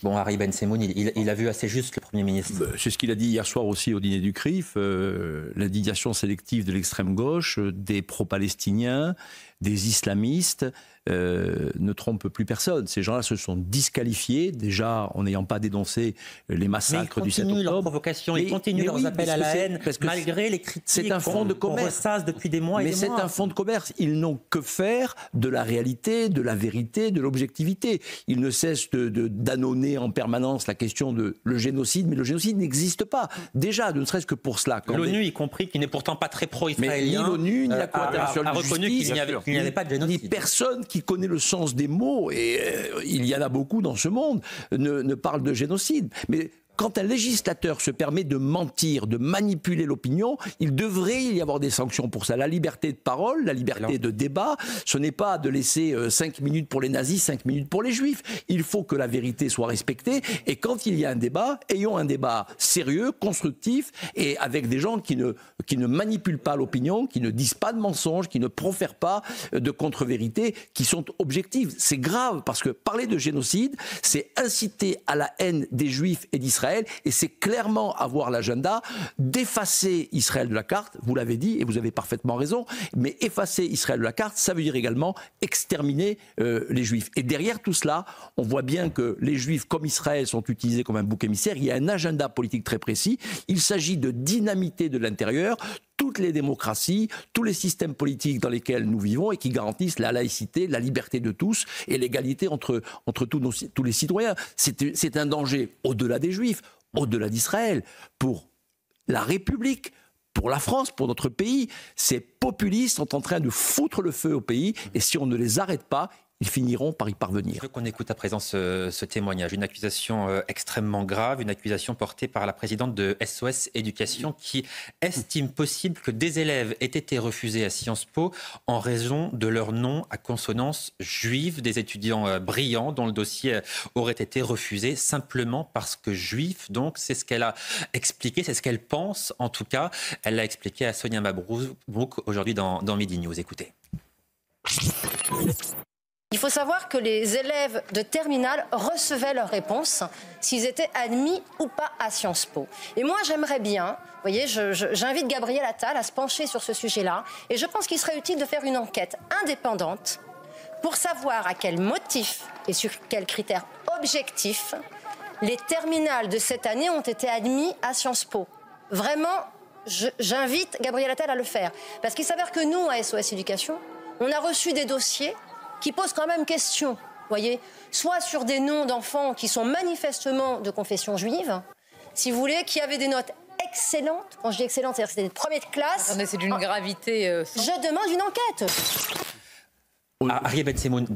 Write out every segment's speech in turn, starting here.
Bon, Harry Ben Semoun, il a vu assez juste le Premier ministre. C'est ce qu'il a dit hier soir aussi au dîner du CRIF, l'indignation sélective de l'extrême gauche, des pro-palestiniens, des islamistes, ne trompe plus personne. Ces gens-là se sont disqualifiés, déjà en n'ayant pas dénoncé les massacres du 7 octobre. Ils continuent leurs provocations, ils continuent leurs appels à la haine, malgré les critiques c'est un fonds de commerce. qu'on ressasse depuis des mois et des mois. Mais c'est un fonds de commerce. Ils n'ont que faire de la réalité, de la vérité, de l'objectivité. Ils ne cessent d'annoncer en permanence la question de le génocide, mais le génocide n'existe pas. Déjà, ne serait-ce que pour cela. L'ONU, y compris, qui n'est pourtant pas très pro-israélien, ni l'ONU, ni la Cour internationale a reconnu qu'il n'y avait pas de génocide. Ni personne qui connaît le sens des mots, et il y en a beaucoup dans ce monde, ne parle de génocide. Mais quand un législateur se permet de mentir, de manipuler l'opinion, il devrait y avoir des sanctions pour ça. La liberté de parole, la liberté de débat, ce n'est pas de laisser 5 minutes pour les nazis, 5 minutes pour les juifs. Il faut que la vérité soit respectée. Et quand il y a un débat, ayons un débat sérieux, constructif, et avec des gens qui ne manipulent pas l'opinion, qui ne disent pas de mensonges, qui ne profèrent pas de contre-vérités, qui sont objectives. C'est grave, parce que parler de génocide, c'est inciter à la haine des juifs et d'Israël. Et c'est clairement avoir l'agenda d'effacer Israël de la carte, vous l'avez dit et vous avez parfaitement raison, mais effacer Israël de la carte, ça veut dire également exterminer les Juifs. Et derrière tout cela, on voit bien que les Juifs comme Israël sont utilisés comme un bouc émissaire, il y a un agenda politique très précis, il s'agit de dynamiter de l'intérieur toutes les démocraties, tous les systèmes politiques dans lesquels nous vivons et qui garantissent la laïcité, la liberté de tous et l'égalité entre tous les citoyens. C'est un danger au-delà des Juifs, au-delà d'Israël, pour la République, pour la France, pour notre pays. Ces populistes sont en train de foutre le feu au pays et si on ne les arrête pas, ils finiront par y parvenir. Je veux qu'on écoute à présent ce témoignage. Une accusation extrêmement grave, une accusation portée par la présidente de SOS Éducation qui estime possible que des élèves aient été refusés à Sciences Po en raison de leur nom à consonance juive. Des étudiants brillants dont le dossier aurait été refusé simplement parce que juif. Donc c'est ce qu'elle a expliqué, c'est ce qu'elle pense en tout cas. Elle l'a expliqué à Sonia Mabrouk aujourd'hui dans Midi News. Écoutez. Il faut savoir que les élèves de terminale recevaient leurs réponses s'ils étaient admis ou pas à Sciences Po. Et moi, j'aimerais bien, vous voyez, j'invite Gabriel Attal à se pencher sur ce sujet-là, et je pense qu'il serait utile de faire une enquête indépendante pour savoir à quel motif et sur quels critères objectifs les terminales de cette année ont été admis à Sciences Po. Vraiment, j'invite Gabriel Attal à le faire. Parce qu'il s'avère que nous, à SOS Éducation, on a reçu des dossiers qui posent quand même question, voyez, soit sur des noms d'enfants qui sont manifestement de confession juive, si vous voulez, qui avaient des notes excellentes. Quand je dis excellentes, c'est-à-dire que c'était des premiers de classe. Attendez, c'est d'une gravité... Je demande une enquête. Harry Ben Semoun,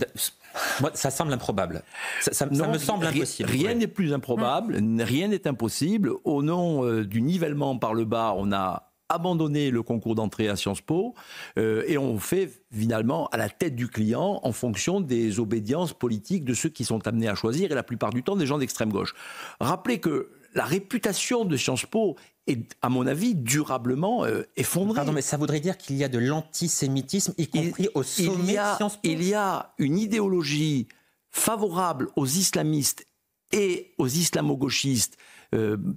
moi, ça semble improbable. Ça me semble impossible. Rien n'est plus improbable, rien n'est impossible. Au nom du nivellement par le bas, on a abandonner le concours d'entrée à Sciences Po et on fait finalement à la tête du client en fonction des obédiences politiques de ceux qui sont amenés à choisir et la plupart du temps des gens d'extrême gauche. Rappelez que la réputation de Sciences Po est, à mon avis, durablement effondrée. Pardon, mais ça voudrait dire qu'il y a de l'antisémitisme, y compris au sommet de Sciences Po. Il y a une idéologie favorable aux islamistes et aux islamo-gauchistes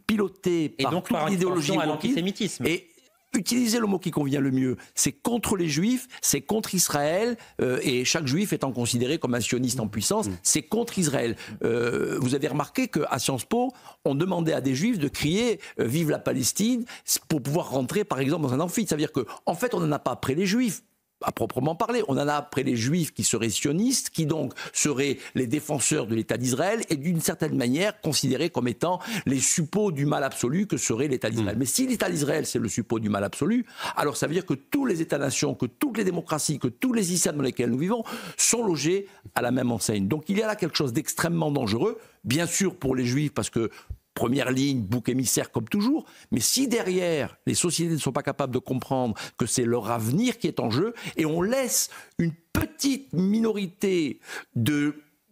pilotée par toute l'idéologie à l'antisémitisme. Et utilisez le mot qui convient le mieux. C'est contre les Juifs, c'est contre Israël, et chaque Juif étant considéré comme un sioniste en puissance, c'est contre Israël. Vous avez remarqué qu'à Sciences Po, on demandait à des Juifs de crier « Vive la Palestine » pour pouvoir rentrer, par exemple, dans un amphi. Ça veut dire qu'en fait, on n'en a pas après les Juifs. À proprement parler, on en a après les Juifs qui seraient sionistes, qui donc seraient les défenseurs de l'État d'Israël et d'une certaine manière considérés comme étant les suppôts du mal absolu que serait l'État d'Israël. Mais si l'État d'Israël c'est le suppôt du mal absolu, alors ça veut dire que tous les États-nations, que toutes les démocraties, que tous les systèmes dans lesquels nous vivons sont logés à la même enseigne. Donc il y a là quelque chose d'extrêmement dangereux, bien sûr pour les Juifs parce que première ligne, bouc émissaire comme toujours, mais si derrière les sociétés ne sont pas capables de comprendre que c'est leur avenir qui est en jeu, et on laisse une petite minorité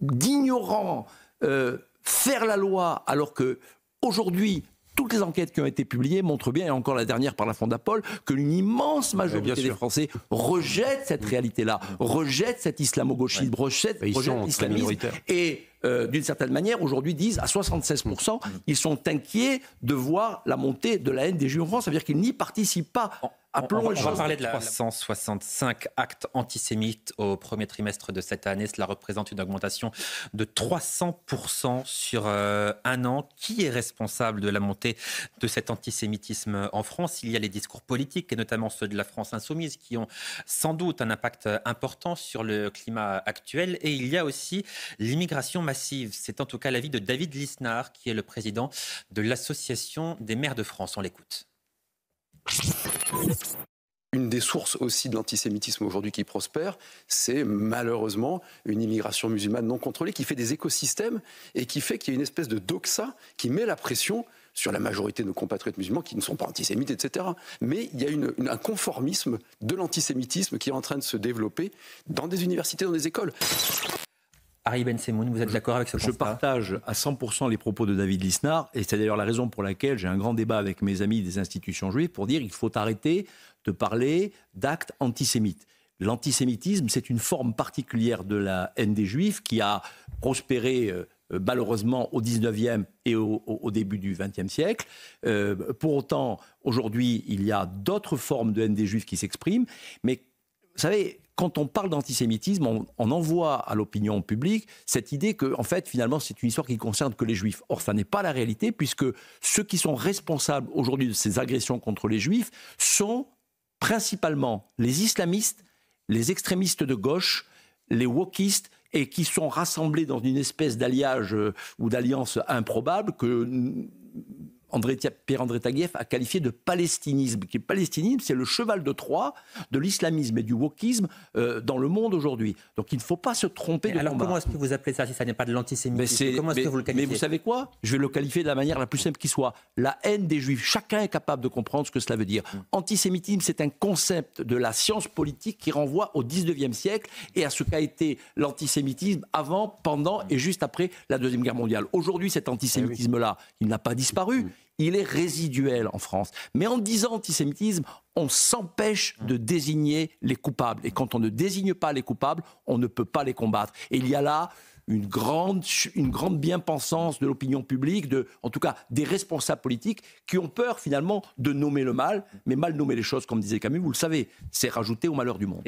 d'ignorants faire la loi, alors que aujourd'hui toutes les enquêtes qui ont été publiées montrent bien, et encore la dernière par la Fondapol, que une immense majorité des Français rejette cette réalité-là, rejette cet islamo-gauchisme, rejette l'islamisme, et d'une certaine manière, aujourd'hui disent à 76%, ils sont inquiets de voir la montée de la haine des Juifs en France. Ça veut dire qu'ils n'y participent pas. On va parler de 365 actes antisémites au premier trimestre de cette année. Cela représente une augmentation de 300% sur un an. Qui est responsable de la montée de cet antisémitisme en France? Il y a les discours politiques, et notamment ceux de la France insoumise, qui ont sans doute un impact important sur le climat actuel. Et il y a aussi l'immigration massive. C'est en tout cas l'avis de David Lisnard, qui est le président de l'Association des maires de France. On l'écoute. Une des sources aussi de l'antisémitisme aujourd'hui qui prospère, c'est malheureusement une immigration musulmane non contrôlée qui fait des écosystèmes et qui fait qu'il y a une espèce de doxa qui met la pression sur la majorité de nos compatriotes musulmans qui ne sont pas antisémites, etc. Mais il y a un conformisme de l'antisémitisme qui est en train de se développer dans des universités, dans des écoles. Harry Ben-Semoun, vous êtes d'accord avec ce constat? Je partage à 100% les propos de David Lisnard, et c'est d'ailleurs la raison pour laquelle j'ai un grand débat avec mes amis des institutions juives pour dire qu'il faut arrêter de parler d'actes antisémites. L'antisémitisme, c'est une forme particulière de la haine des Juifs qui a prospéré malheureusement au 19e et au début du 20e siècle. Pour autant, aujourd'hui, il y a d'autres formes de haine des Juifs qui s'expriment, mais vous savez, quand on parle d'antisémitisme, on envoie à l'opinion publique cette idée que, en fait, finalement, c'est une histoire qui ne concerne que les Juifs. Or, ça n'est pas la réalité, puisque ceux qui sont responsables aujourd'hui de ces agressions contre les Juifs sont principalement les islamistes, les extrémistes de gauche, les wokistes, et qui sont rassemblés dans une espèce d'alliage ou d'alliance improbable que Pierre-André Taguieff a qualifié de palestinisme. Le palestinisme, c'est le cheval de Troie de l'islamisme et du wokisme dans le monde aujourd'hui. Donc il ne faut pas se tromper de alors combat. Comment est-ce que vous appelez ça si ça n'est pas de l'antisémitisme? Comment est-ce que vous le qualifiez? Mais vous savez quoi? Je vais le qualifier de la manière la plus simple qui soit. La haine des Juifs. Chacun est capable de comprendre ce que cela veut dire. Antisémitisme, c'est un concept de la science politique qui renvoie au 19e siècle et à ce qu'a été l'antisémitisme avant, pendant et juste après la Deuxième Guerre mondiale. Aujourd'hui, cet antisémitisme-là, il n'a pas disparu. Il est résiduel en France. Mais en disant antisémitisme, on s'empêche de désigner les coupables. Et quand on ne désigne pas les coupables, on ne peut pas les combattre. Et il y a là une grande bien-pensance de l'opinion publique, en tout cas des responsables politiques, qui ont peur finalement de nommer le mal, mais mal nommer les choses, comme disait Camus, vous le savez, c'est rajouter au malheur du monde.